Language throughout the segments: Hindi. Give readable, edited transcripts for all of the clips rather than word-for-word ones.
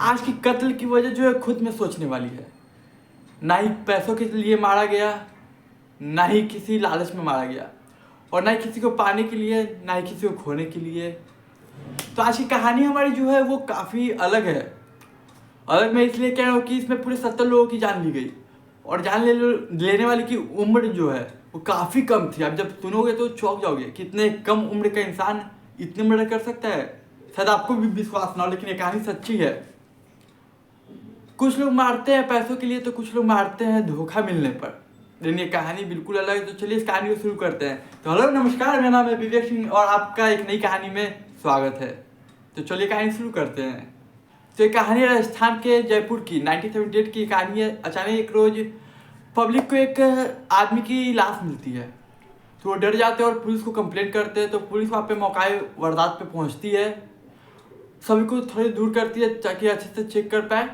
आज की कत्ल की वजह जो है खुद में सोचने वाली है। ना ही पैसों के लिए मारा गया, ना ही किसी लालच में मारा गया, और ना ही किसी को पाने के लिए, ना ही किसी को खोने के लिए। तो आज की कहानी हमारी जो है वो काफ़ी अलग है। अलग मैं इसलिए कह रहा हूँ कि इसमें पूरे 70 लोगों की जान ली गई, और लेने वाले की उम्र जो है वो काफ़ी कम थी। आप जब सुनोगे तो चौंक जाओगे कि इतने कम उम्र का इंसान इतने मर्डर कर सकता है। शायद आपको भी विश्वास ना हो, लेकिन ये कहानी सच्ची है। कुछ लोग मारते हैं पैसों के लिए, तो कुछ लोग मारते हैं धोखा मिलने पर। लेकिन ये कहानी बिल्कुल अलग है। तो चलिए इस कहानी को शुरू करते हैं। तो हेलो नमस्कार, मेरा नाम है विवेक सिंह और आपका एक नई कहानी में स्वागत है। तो चलिए कहानी शुरू करते हैं। तो ये कहानी राजस्थान के जयपुर की 1978 की कहानी है। अचानक एक रोज पब्लिक को एक आदमी की लाश मिलती है, तो वो डर जाते हैं और पुलिस को कंप्लेंट करते हैं। तो पुलिस वहाँ पे मौके वारदात पे पहुँचती है, सभी को थोड़ी दूर करती है ताकि अच्छे से चेक कर पाए।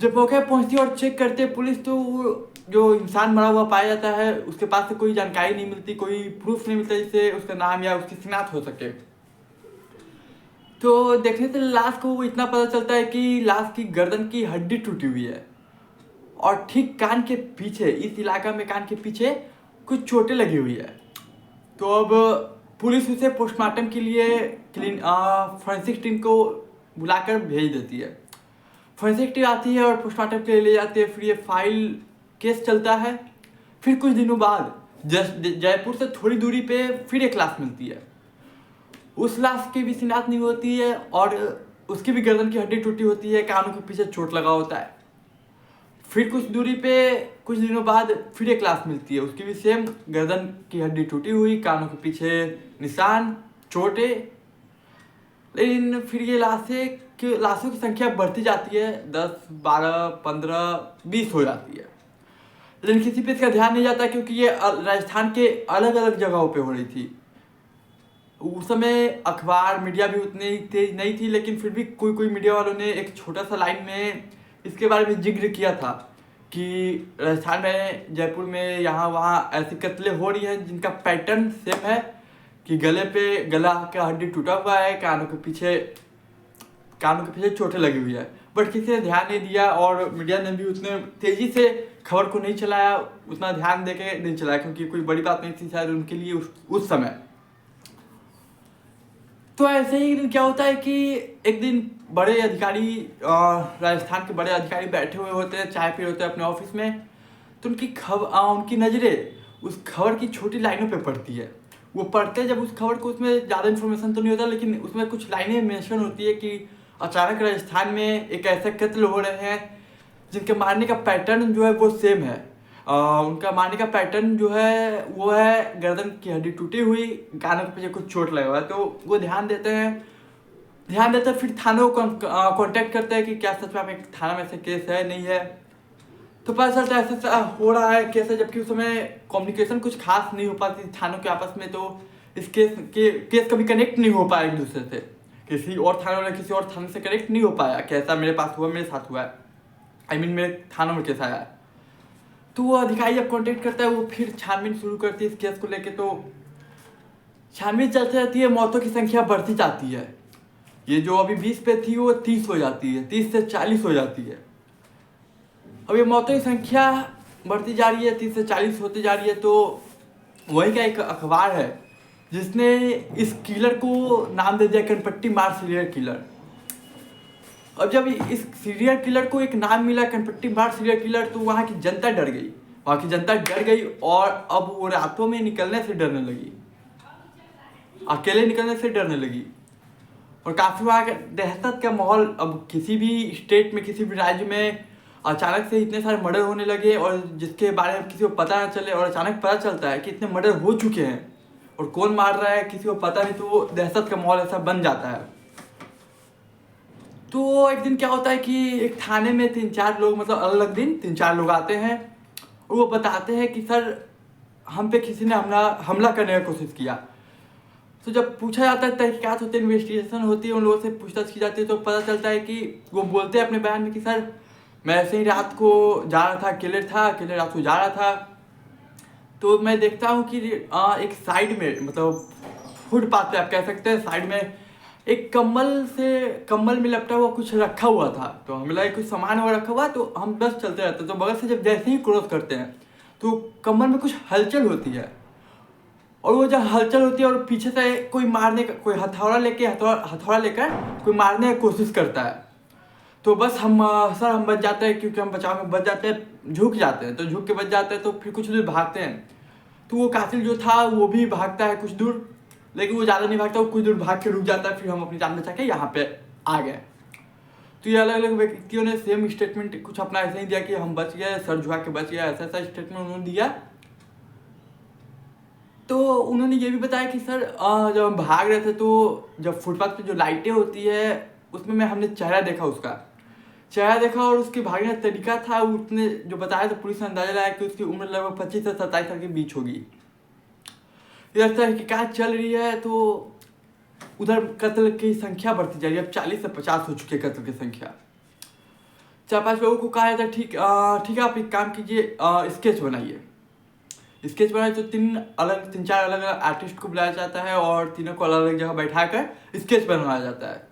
जब मौके पहुँचती है और चेक करते हैं पुलिस, तो जो इंसान मरा हुआ पाया जाता है उसके पास से कोई जानकारी नहीं मिलती, कोई प्रूफ नहीं मिलता जिससे उसका नाम या उसकी शिनाख्त हो सके। तो देखने से लाश को इतना पता चलता है कि लाश की गर्दन की हड्डी टूटी हुई है, और ठीक कान के पीछे, इस इलाका में कान के पीछे कुछ चोटें लगी हुई है। तो अब पुलिस उसे पोस्टमार्टम के लिए फॉरेंसिक टीम को बुलाकर भेज देती है। फॉरेंसिक टीम आती है और पोस्टमार्टम के लिए ले जाती है। फिर ये फाइल केस चलता है। फिर कुछ दिनों बाद जयपुर से थोड़ी दूरी पे फिर एक लाश मिलती है। उस लाश की भी शिनाख्त नहीं होती है, और उसकी भी गर्दन की हड्डी टूटी होती है, कानों के पीछे चोट लगा होता है। फिर कुछ दूरी पे कुछ दिनों बाद फिर एक लाश मिलती है, उसकी भी सेम गर्दन की हड्डी टूटी हुई, कानों के पीछे निशान, चोटें। लेकिन फिर ये लाशों की संख्या बढ़ती जाती है, 10, 12, 15, 20 हो जाती है। लेकिन किसी पे इसका ध्यान नहीं जाता, क्योंकि ये राजस्थान के अलग अलग जगहों पे हो रही थी। उस समय अखबार मीडिया भी उतनी तेज नहीं थी, लेकिन फिर भी कोई मीडिया वालों ने एक छोटा सा लाइन में इसके बारे में जिक्र किया था कि राजस्थान में, जयपुर में यहाँ वहाँ ऐसी कत्लें हो रही हैं जिनका पैटर्न सेम है, कि गला का हड्डी टूटा हुआ है, कानों के पीछे चोटें लगी हुई है। बट किसी ने ध्यान नहीं दिया, और मीडिया ने भी उतने तेज़ी से खबर को नहीं चलाया, उतना ध्यान देके नहीं चलाया, क्योंकि कोई बड़ी बात नहीं थी शायद उनके लिए उस समय। तो ऐसे ही एक दिन क्या होता है कि एक दिन बड़े अधिकारी, राजस्थान के बड़े अधिकारी बैठे हुए होते हैं, चाय पी रहे होते हैं अपने ऑफिस में। तो उनकी नज़रें उस खबर की छोटी लाइनों पे पड़ती है। वो पढ़ते हैं जब उस खबर को, उसमें ज़्यादा इन्फॉर्मेशन तो नहीं होता, लेकिन उसमें कुछ लाइनें मेंशन होती है कि अचानक राजस्थान में एक ऐसे कत्ल हो रहे हैं जिनके मारने का पैटर्न जो है वो सेम है। उनका मारने का पैटर्न जो है वो है गर्दन की हड्डी टूटी हुई, कानों के पीछे कुछ चोट लगा हुआ है। तो वो ध्यान देते हैं। फिर थानों को कांटेक्ट करते हैं कि क्या सच में एक थाना में ऐसे केस है नहीं है। तो पता चलता है ऐसा हो रहा है केस है, जबकि उस समय कम्युनिकेशन कुछ खास नहीं हो पाती थानों के आपस में। तो इस केस कभी कनेक्ट नहीं हो पाया एक दूसरे से, किसी और थाने वाले किसी और थाने से कनेक्ट नहीं हो पाया कि ऐसा मेरे पास हुआ, मेरे साथ हुआ है, मेरे थानों में केस आया है। तो वो अधिकारी जब कांटेक्ट करता है, वो फिर छानबीन शुरू करती है इस केस को लेके। तो छानबीन चलती रहती है, मौतों की संख्या बढ़ती जाती है। ये जो अभी 20 पे थी वो 30 हो जाती है, 30 से 40 हो जाती है। अब ये मौतों की संख्या बढ़ती जा रही है, 30 से 40 होती जा रही है। तो वही का एक अखबार है जिसने इस किलर को नाम दे दिया कनपट्टी मार सीरियल किलर। अब जब इस सीरियल किलर को एक नाम मिला कनपट्टी मार सीरियल किलर, तो वहाँ की जनता डर गई। और अब वो रातों में निकलने से डरने लगी, अकेले निकलने से डरने लगी। और काफ़ी वहाँ दहशत का माहौल। अब किसी भी स्टेट में, किसी भी राज्य में अचानक से इतने सारे मर्डर होने लगे, और जिसके बारे में किसी को पता ना चले, और अचानक पता चलता है कि इतने मर्डर हो चुके हैं और कौन मार रहा है किसी को पता नहीं, तो वो दहशत का माहौल ऐसा बन जाता है। तो एक दिन क्या होता है कि एक थाने में 3-4 लोग, मतलब अलग दिन 3-4 लोग आते हैं, और वो बताते हैं कि सर हम पे किसी ने हमला करने की कोशिश किया। तो जब पूछा जाता है, तहकीकात होती है, इन्वेस्टिगेशन होती है, उन लोगों से पूछताछ की जाती है, तो पता चलता है कि वो बोलते हैं अपने बयान में कि सर मैं ऐसे ही रात को जा रहा था, अकेले रात को जा रहा था। तो मैं देखता हूँ कि एक साइड में, मतलब फुटपाथ पे आप कह सकते हैं, साइड में एक कंबल में लपटा हुआ कुछ रखा हुआ था। तो हमें लगा कुछ सामान वगैरह रखा हुआ, तो हम बस चलते रहते। तो बगल से जब जैसे ही क्रॉस करते हैं तो कंबल में कुछ हलचल होती है, और वो जब हलचल होती है और पीछे से कोई हथौड़ा लेकर कोई मारने की कोशिश करता है। तो बस हम बच जाते हैं, क्योंकि हम बचाव में बच जाते हैं, झुक जाते हैं। तो झुक के बच जाते हैं, तो फिर कुछ दूर भागते हैं। तो वो कातिल जो था वो भी भागता है कुछ दूर, लेकिन वो ज़्यादा नहीं भागता, वो कुछ दूर भाग के रुक जाता है। फिर हम अपनी जान बचा के यहाँ पे आ गए। तो ये अलग अलग व्यक्तियों ने सेम स्टेटमेंट कुछ अपना ऐसे ही दिया कि हम बच गए, सर झुका के बच गए, ऐसा ऐसा स्टेटमेंट उन्होंने दिया। तो उन्होंने ये भी बताया कि सर जब हम भाग रहे थे तो जब फुटपाथ पे जो लाइटें होती है उसमें हमने चेहरा देखा और उसके भागने का तरीका था। उसने जो बताया तो पुलिस ने अंदाजा लगाया कि उसकी उम्र लगभग 25 से 27 साल के बीच होगी। इधर तहकीकात चल रही है, तो उधर कत्ल की संख्या बढ़ती जा रही है। अब 40 से 50 हो चुकी है कत्ल की संख्या। 4-5 लोगों को कहा जाता है ठीक है, आप एक काम कीजिए, स्केच बनाइए। तो 3-4 अलग अलग आर्टिस्ट को बुलाया जाता है और तीनों को अलग अलग जगह बैठा कर स्केच बनवाया जाता है।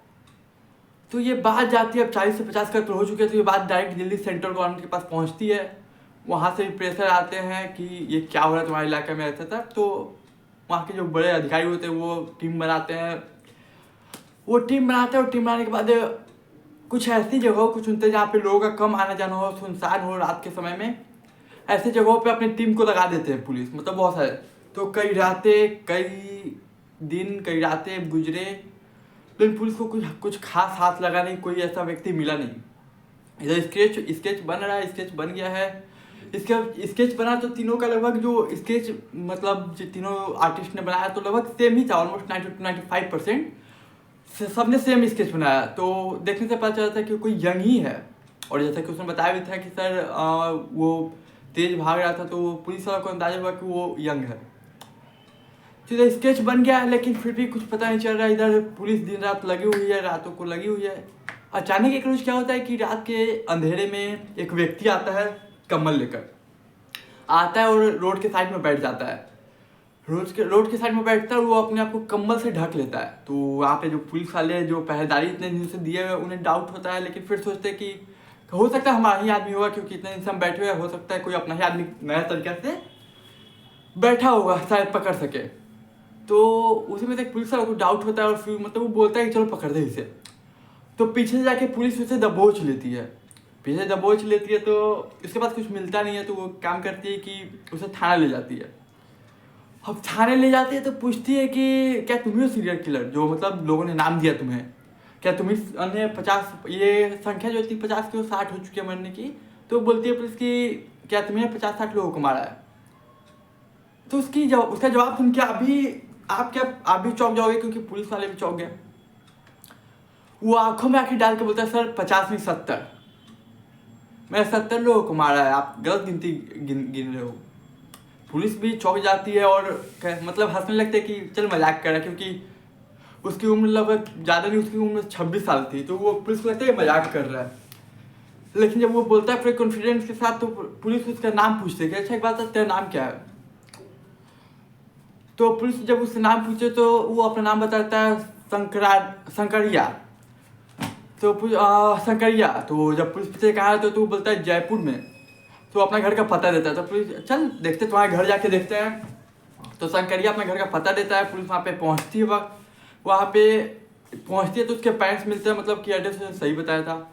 तो ये बात जाती है, अब 40 से 50 कत्ल हो चुके हैं, तो ये बात डायरेक्ट दिल्ली सेंट्रल गवर्नमेंट के पास पहुंचती है। वहाँ से भी प्रेशर आते हैं कि ये क्या हो रहा है तुम्हारे इलाके में, ऐसा था। तो वहाँ के जो बड़े अधिकारी होते हैं वो टीम बनाते हैं। और टीम बनाने के बाद कुछ ऐसी जगहों को चुनते हैं जहाँ पे लोगों का कम आना जाना हो, सुनसान हो रात के समय में। ऐसे जगहों पे अपनी टीम को लगा देते हैं पुलिस, मतलब बहुत सारे। तो कई रातें गुजरे, लेकिन पुलिस को कुछ खास हाथ लगाने कोई ऐसा व्यक्ति मिला नहीं। इधर स्केच बन रहा है, स्केच बन गया है। इसके स्केच बना तो तीनों का लगभग जो स्केच मतलब जो तीनों आर्टिस्ट ने बनाया तो लगभग सेम ही था, ऑलमोस्ट 90-95% सबने सेम स्केच बनाया। तो देखने से पता चलता है कि कोई यंग ही है। और जैसा कि उसने बताया भी था कि सर वो तेज भाग रहा था, तो पुलिस वालों को अंदाजा हुआ कि वो यंग है। तो इधर स्केच बन गया है, लेकिन फिर भी कुछ पता नहीं चल रहा है। इधर पुलिस दिन रात लगी हुई है, रातों को लगी हुई है। अचानक एक रोज क्या होता है कि रात के अंधेरे में एक व्यक्ति आता है, कम्बल लेकर आता है और रोड के साइड में बैठ जाता है। रोड के साइड में बैठता है और वो अपने आप को कम्बल से ढक लेता है। तो वहाँ पे जो पुलिस वाले जो पहरेदारी इतने दिन से दिए हुए उन्हें डाउट होता है, लेकिन फिर सोचते हैं कि हो सकता है हमारा ही आदमी होगा, क्योंकि इतने दिन से हम बैठे हुए, हो सकता है कोई अपना ही आदमी नया तरीके से बैठा होगा, शायद पकड़ सके। तो उसी में से पुलिस वालों को डाउट होता है और फिर मतलब वो बोलता है कि चलो पकड़ दे इसे। तो पीछे से जाके पुलिस उसे दबोच लेती है। तो इसके बाद कुछ मिलता नहीं है, तो वो काम करती है कि उसे थाना ले जाती है। अब थाने ले जाती है तो पूछती है कि क्या तुम ही हो सीरियल किलर, जो मतलब लोगों ने नाम दिया तुम्हें, क्या तुम्हें अन्य 50 ये संख्या जो थी 50 की वो 60 हो चुकी है मरने की। तो बोलती है पुलिस की क्या तुम्हें 50-60 लोगों को मारा है। तो उसका जवाब सुन के आप भी चौंक जाओगे, क्योंकि पुलिस वाले भी चौंक गए। वो आंखों में आंखें डाल के बोलता है सर 50 नहीं 70, मैंने 70 लोगों को मारा है, आप गलत गिनती गिन रहे हो। पुलिस भी चौंक जाती है और मतलब हंसने लगते हैं कि चल मजाक कर रहा है, क्योंकि उसकी उम्र लगभग ज़्यादा नहीं, उसकी उम्र 26 साल थी। तो वो पुलिस को लगता है मजाक कर रहा है। लेकिन जब वो बोलता है पूरे कॉन्फिडेंस के साथ, तो पुलिस उसका नाम पूछते है कि अच्छा एक बात है, तेरा नाम क्या है। तो पुलिस जब उससे नाम पूछे तो वो अपना नाम बताता है शंकरिया। शंकरिया। तो जब पुलिस से कहा तो वो बोलता है जयपुर में। तो अपना घर का पता देता है। तो पुलिस चल देखते तुम्हारे घर जाके देखते हैं। तो शंकरिया अपने घर का पता देता है। पुलिस वहाँ पे पहुँचती है, वहाँ पे पहुँचती है तो उसके पेरेंट्स मिलते हैं, मतलब कि एड्रेस सही बताया था।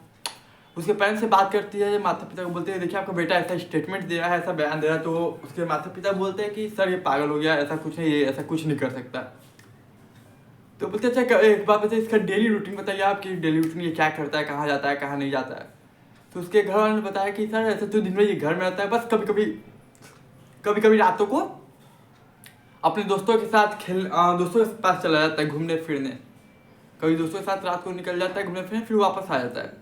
उसके पेरेंट्स से बात करती है, माता पिता को बोलते हैं देखिए आपका बेटा ऐसा स्टेटमेंट दे रहा है, ऐसा बयान दे रहा है। तो उसके माता पिता बोलते हैं कि सर ये पागल हो गया, ऐसा कुछ नहीं, ये ऐसा कुछ नहीं कर सकता। तो बोलते अच्छा एक बात बताइए, इसका डेली रूटीन बताइए, आपकी डेली रूटीन ये क्या करता है, कहाँ जाता है कहाँ नहीं जाता है। तो उसके घर वालों ने बताया कि सर ऐसे तो दिन में ये घर में रहता है, बस कभी कभी रातों को अपने दोस्तों के पास चला जाता है घूमने फिरने। कभी दोस्तों के साथ रात को निकल जाता है घूमने फिरने, फिर वापस आ जाता है।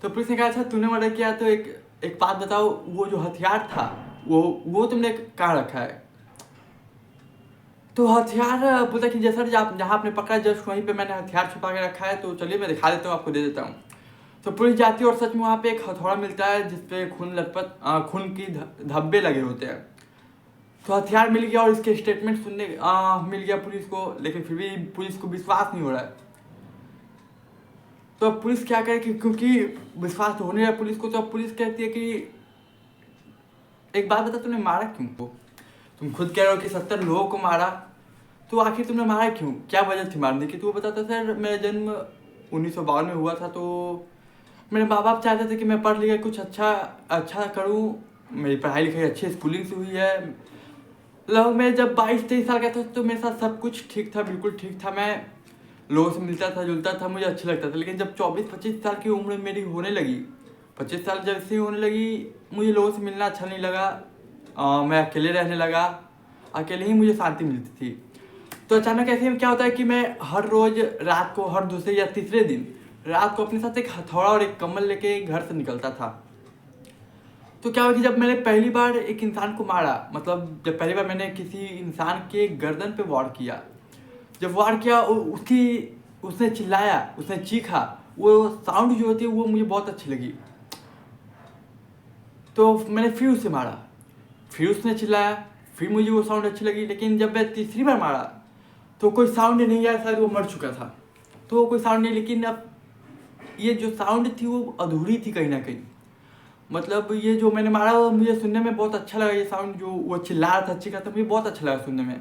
तो पुलिस ने कहा अच्छा तूने मर्डर किया तो एक बात बताओ, वो जो हथियार था वो तुमने कहाँ रखा है। तो हथियार बोलता कि जैसा जहाँ आपने पकड़ा जस्ट वहीं पे मैंने हथियार छुपा के रखा है, तो चलिए मैं दिखा देता हूँ, आपको दे देता हूँ। तो पुलिस जाती है और सच में वहाँ पे एक हथौड़ा मिलता है जिसपे खून की धब्बे लगे होते हैं। तो हथियार मिल गया और इसके स्टेटमेंट सुनने मिल गया पुलिस को, लेकिन फिर भी पुलिस को विश्वास नहीं हो रहा है। तो अब पुलिस क्या करे कि क्योंकि विश्वास तो होने रहा है पुलिस को, तो अब पुलिस कहती है कि एक बात बता, तुमने मारा क्यों को? तुम खुद कह रहे हो कि 70 लोगों को मारा, तो आखिर तुमने मारा क्यों? क्या वजह थी मारने की? तो वो बताता, सर मेरा जन्म 1952 में हुआ था, तो मेरे माँ बाप चाहते थे कि मैं पढ़ लिख कुछ अच्छा करूँ, मेरी पढ़ाई लिखाई अच्छी स्कूलिंग से हुई है। लगभग मैं जब 22-23 साल का था तो मेरे साथ सब कुछ ठीक था, बिल्कुल ठीक था। मैं लोगों से मिलता था, जुलता था, मुझे अच्छा लगता था। लेकिन जब 24-25 साल की उम्र मेरी होने लगी, 25 साल जब से होने लगी, मुझे लोगों से मिलना अच्छा नहीं लगा। मैं अकेले रहने लगा, अकेले ही मुझे शांति मिलती थी। तो अचानक ऐसे में क्या होता है कि मैं हर रोज़ रात को, हर दूसरे या तीसरे दिन रात को अपने साथ एक हथौड़ा और एक कम्बल लेके घर से निकलता था। तो क्या हुआ कि जब मैंने पहली बार एक इंसान को मारा, मतलब जब पहली बार मैंने किसी इंसान के गर्दन पे वार किया, जब वार किया उसने चिल्लाया, उसने चीखा, वो साउंड जो होती है वो मुझे बहुत अच्छी लगी। तो मैंने फिर उसे मारा, फिर उसने चिल्लाया, फिर मुझे वो साउंड अच्छी लगी। लेकिन जब मैं तीसरी बार मारा तो कोई साउंड नहीं आया, शायद वो मर चुका था, तो कोई साउंड नहीं। लेकिन अब ये जो साउंड थी वो अधूरी थी कहीं ना कहीं। मतलब ये जो मैंने मारा वो मुझे सुनने में बहुत अच्छा लगा, ये साउंड जो वो चिल्ला रहा था, चीखा था, मुझे बहुत अच्छा लगा सुनने में।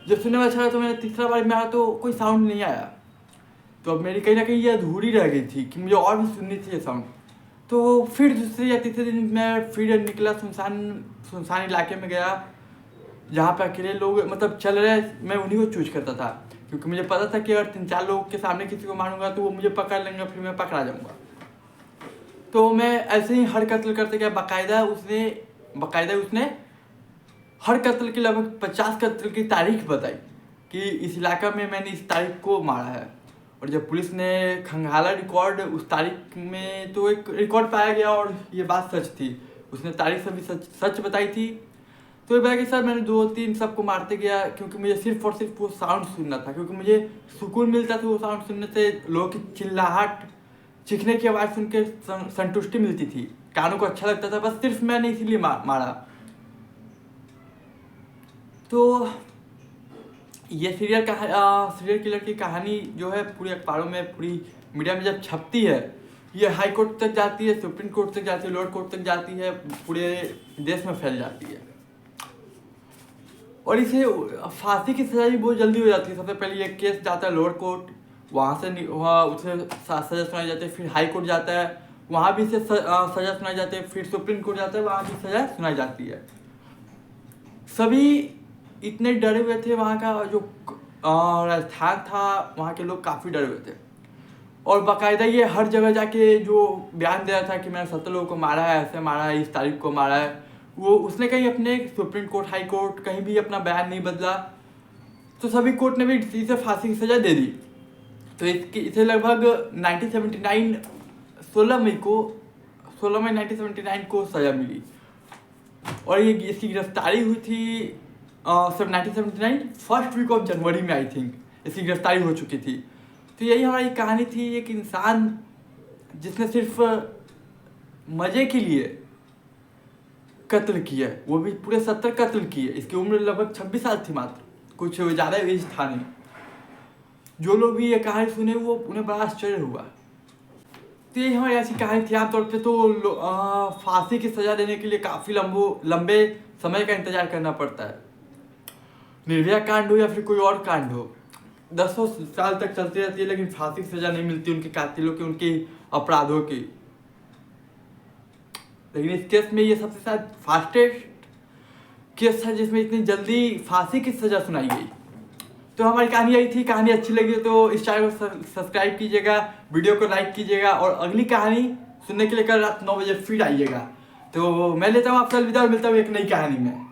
जब सुनने में अच्छा लगा तो मैंने तीसरा बार मारा तो कोई साउंड नहीं आया। तो अब मेरी कहीं ना कहीं ये अधूरी रह गई थी कि मुझे और भी सुननी थी ये साउंड। तो फिर दूसरे या तीसरे दिन मैं फिर निकला, सुनसान इलाके में गया जहाँ पे अकेले लोग मतलब चल रहे, मैं उन्हीं को चूज करता था, क्योंकि मुझे पता था कि अगर 3-4 लोगों के सामने किसी को मारूंगा तो वो मुझे पकड़ लेंगे, फिर मैं पकड़ा जाऊंगा। तो मैं ऐसे ही हर कत्ल करते गया। बाकायदा उसने हर कत्ल की लगभग 50 कत्ल की तारीख बताई कि इस इलाका में मैंने इस तारीख को मारा है। और जब पुलिस ने खंगाला रिकॉर्ड उस तारीख में, तो एक रिकॉर्ड पाया गया और ये बात सच थी। उसने तारीख से भी सच बताई थी। तो ये बताया कि सर मैंने 2-3 सबको मारते गया, क्योंकि मुझे सिर्फ और सिर्फ वो साउंड सुनना था, क्योंकि मुझे सुकून मिलता था वो साउंड सुनने से। लोगों की चिल्लाहट, चीखने की आवाज़ सुन के संतुष्टि मिलती थी, कानों को अच्छा लगता था। बस सिर्फ मैंने इसीलिए मारा। तो ये सीरियल किलर की कहानी जो है पूरे अखबारों में, पूरी मीडिया में जब छपती है, ये हाई कोर्ट तक जाती है, सुप्रीम कोर्ट तक जाती है, लोअर कोर्ट तक जाती है, पूरे देश में फैल जाती है। और इसे फांसी की सज़ा भी बहुत जल्दी हो जाती है। सबसे पहले ये केस जाता है लोअर कोर्ट, वहाँ उसे सज़ा सुनाई जाती है। फिर हाई कोर्ट जाता है, वहाँ भी इसे सज़ा सुनाई जाती है। फिर सुप्रीम कोर्ट जाता है, वहाँ भी सज़ा सुनाई जाती है। सभी इतने डरे हुए थे, वहाँ का जो राजस्थान था वहाँ के लोग काफ़ी डरे हुए थे। और बाकायदा ये हर जगह जाके जो बयान दे रहा था कि मैंने 70 लोगों को मारा है, ऐसे मारा है, इस तारीख को मारा है, वो उसने कहीं अपने सुप्रीम कोर्ट, हाई कोर्ट कहीं भी अपना बयान नहीं बदला। तो सभी कोर्ट ने भी इसे फांसी की सज़ा दे दी। तो इसे लगभग 1979 16 मई 1979 को सज़ा मिली। और ये इसकी गिरफ्तारी हुई थी सब 1979 फर्स्ट वीक ऑफ जनवरी में, आई थिंक इसकी गिरफ्तारी हो चुकी थी। तो यही हमारी कहानी थी, एक इंसान जिसने सिर्फ मज़े के लिए कत्ल किया, वो भी पूरे 70 कत्ल किए। इसकी उम्र लगभग 26 साल थी मात्र, कुछ ज़्यादा एज था नहीं। जो लोग भी ये कहानी सुने वो उन्हें बड़ा आश्चर्य हुआ। तो ये हमारी ऐसी कहानी थी। आमतौर पे तो फांसी की सज़ा देने के लिए काफ़ी लंबे समय का इंतजार करना पड़ता है। निर्भया कांड हो या फिर कोई और कांड हो, 10 साल तक चलती रहती है, लेकिन फांसी की सज़ा नहीं मिलती उनके कातिलों की, उनके अपराधों की। लेकिन इस केस में ये सबसे शायद फास्टेस्ट केस था जिसमें इतनी जल्दी फांसी की सज़ा सुनाई गई। तो हमारी कहानी यही थी। कहानी अच्छी लगी तो इस चैनल को सब्सक्राइब कीजिएगा, वीडियो को लाइक कीजिएगा, और अगली कहानी सुनने के लिए कल रात 9 बजे फिर आइएगा। तो मैं लेता हूँ आपसे अलविदा और मिलता हूँ एक नई कहानी में।